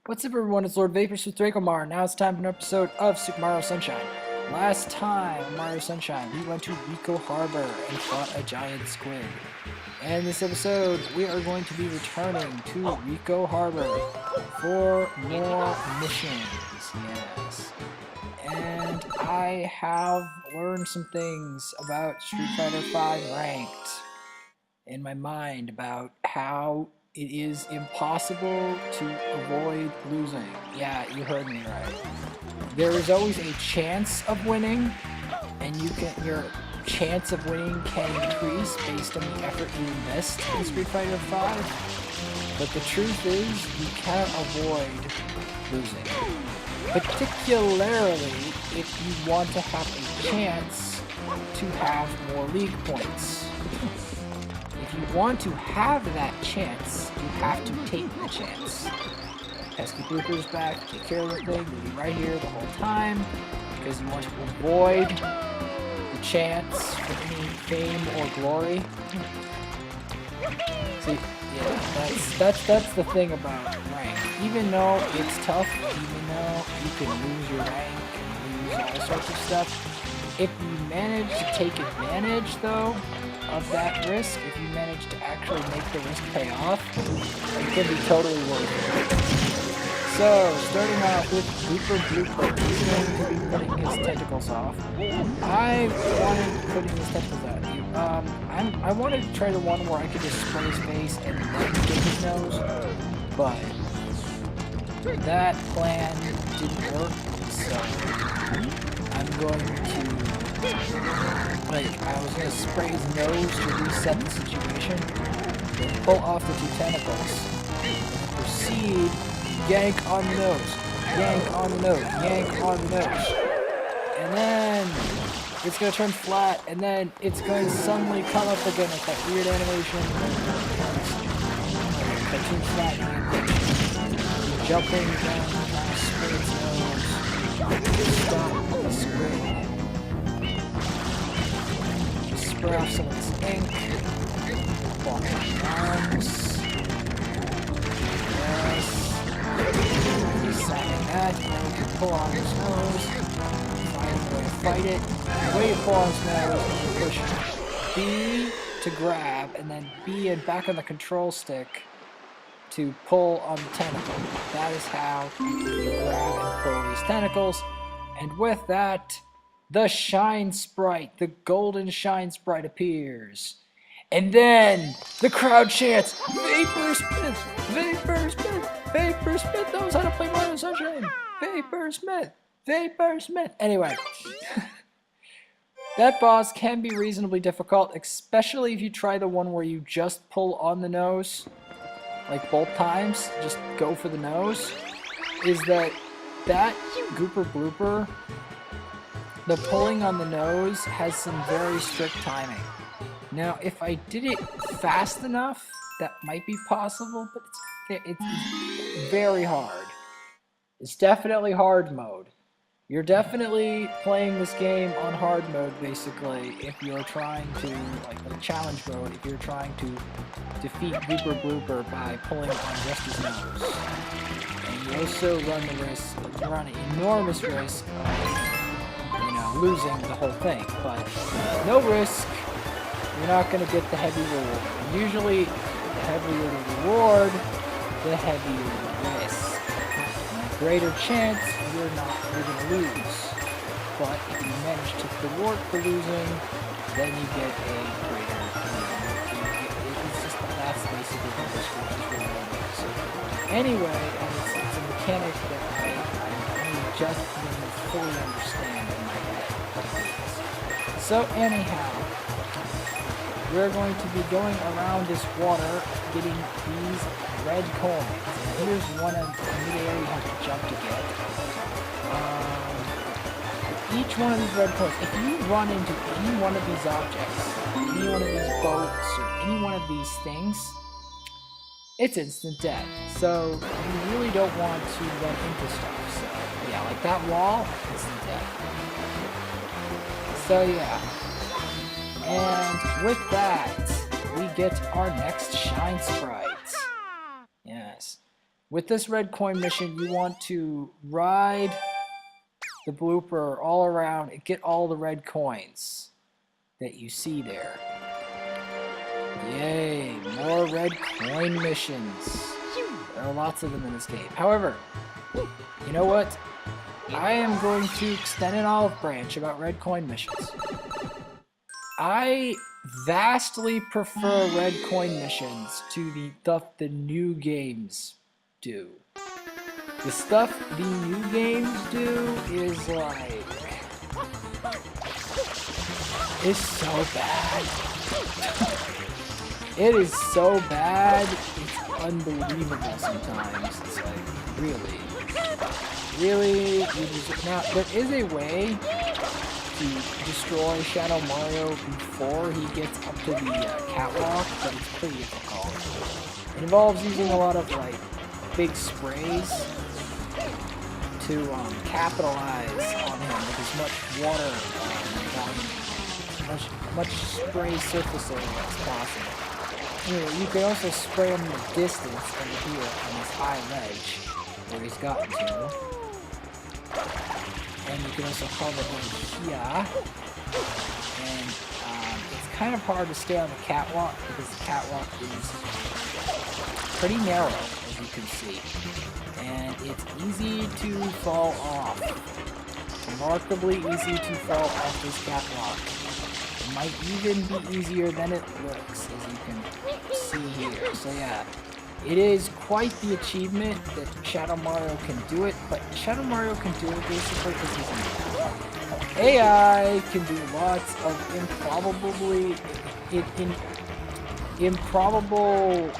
What's up everyone, it's Lord Vapors with Dracomar. Now it's time for an episode of Super Mario Sunshine. Last time on Mario Sunshine, we went to Rico Harbor and fought a giant squid. And in this episode, we are going to be returning to Rico Harbor for more missions. Yes. And I have learned some things about Street Fighter V Ranked in my mind about how it is impossible to avoid losing. Yeah, you heard me right. There is always a chance of winning, and your chance of winning can increase based on the effort you invest in Street Fighter V. But the truth is, you cannot avoid losing. Particularly if you want to have a chance to have more league points. If you want to have that chance, you have to take the chance. Pesky Blooper's back, take care of the thing, you'll be right here the whole time, because you want to avoid the chance for any fame or glory. See, yeah, that's the thing about rank. Even though it's tough, even though you can lose your rank and lose all sorts of stuff, if you manage to take advantage, though, of that risk, if you manage to actually make the risk pay off, it can be totally worth it. So, starting out with Blooper, he's going to be putting his tentacles off. I wanted putting his tentacles out. I wanted to try the one where I could just spray his face and then get his nose, but that plan didn't work, so I'm going to, I was going to spray his nose to reset the situation, then pull off the two tentacles, and proceed, yank on the nose, yank on the nose, yank on the nose, and then it's going to turn flat, and then it's going to suddenly come up again with that weird animation, cartoon flat animation, jumping down, trying to spray its nose, stop the spray. Spray off some of this ink, block the arms, yes, deciding that, now we can pull on his nose, find a way to fight it, the way you pull on his nose is you push B to grab, and then B and back on the control stick to pull on the tentacle. That is how you grab and pull these tentacles, and with that, the Shine Sprite, the golden Shine Sprite appears. And then the crowd chants, Vapor Smith! Vapor Smith! Vapor Smith knows how to play Mario Sunshine! Vapor Smith! Vapor Smith! Anyway, that boss can be reasonably difficult, especially if you try the one where you just pull on the nose, like both times, just go for the nose, is that Gooper Blooper, the pulling on the nose has some very strict timing. Now, if I did it fast enough, that might be possible, but it's very hard. It's definitely hard mode. You're definitely playing this game on hard mode, basically, if you're trying to, like challenge mode, if you're trying to defeat Blooper Blooper by pulling on just his nose. And you also run an enormous risk of, losing the whole thing, but no risk, you're not going to get the heavy reward. And usually, the heavier the reward, the heavier the risk. And a greater chance you're going to lose. But if you manage to thwart the losing, then you get a greater it's just, that's basically how this works, is really what it is. Anyway, and it's a mechanic that I just didn't fully understand in my head. So anyhow, we're going to be going around this water getting these red coins. And here's one of the area you have to jump to get. Each one of these red coins, if you run into any one of these objects, any one of these boats, or any one of these things, it's instant death. So you really don't want to run into stuff. So yeah, like that wall, instant death. So yeah, and with that, we get our next Shine Sprite. Yes. With this red coin mission, you want to ride the blooper all around and get all the red coins that you see there. Yay, more red coin missions. There are lots of them in this game. However, you know what? I am going to extend an olive branch about red coin missions. I vastly prefer red coin missions to the stuff the new games do. The stuff the new games do is like... it's so bad. It is so bad, it's unbelievable sometimes. It's like, really? Really? Now, there is a way to destroy Shadow Mario before he gets up to the catwalk, but it's pretty difficult. It involves using a lot of, like, big sprays to capitalize on him with as much water much spray surface area as possible. Anyway, you can also spray him in the distance over here on this high ledge where he's gotten to. And you can also cover over here. And it's kind of hard to stay on the catwalk because the catwalk is pretty narrow, as you can see. And it's easy to fall off. Remarkably easy to fall off this catwalk. It might even be easier than it looks, as you can see here. So yeah, it is quite the achievement that Shadow Mario can do it, but Shadow Mario can do it basically because he's an AI. Can do lots of improbable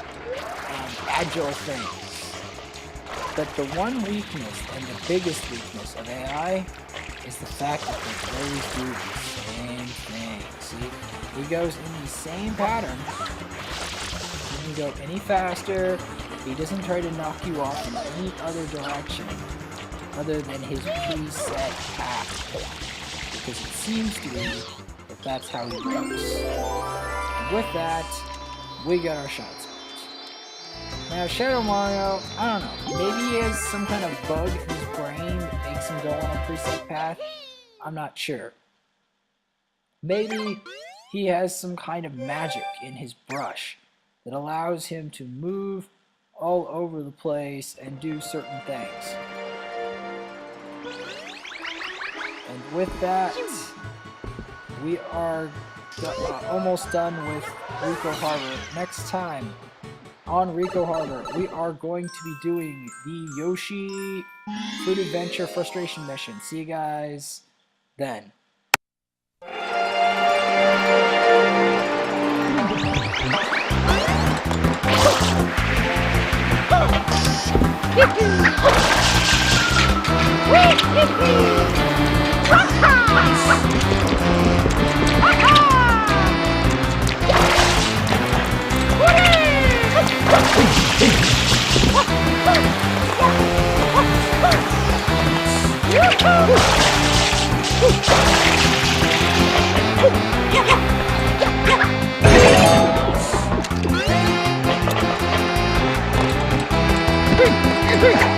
agile things. But the one weakness, and the biggest weakness of AI, is the fact that they always do the same thing. See, he goes in the same pattern. He doesn't go any faster. He doesn't try to knock you off in any other direction other than his preset path. Because it seems to be that that's how he works. And with that, we got our shot spots. Now, Shadow Mario, I don't know, maybe he has some kind of bug in his brain that makes him go on a preset path. I'm not sure. Maybe he has some kind of magic in his brush that allows him to move all over the place and do certain things. And with that, we are almost done with Rico Harbor. Next time on Rico Harbor, we are going to be doing the Yoshi Fruit Adventure Frustration Mission. See you guys then. Hey!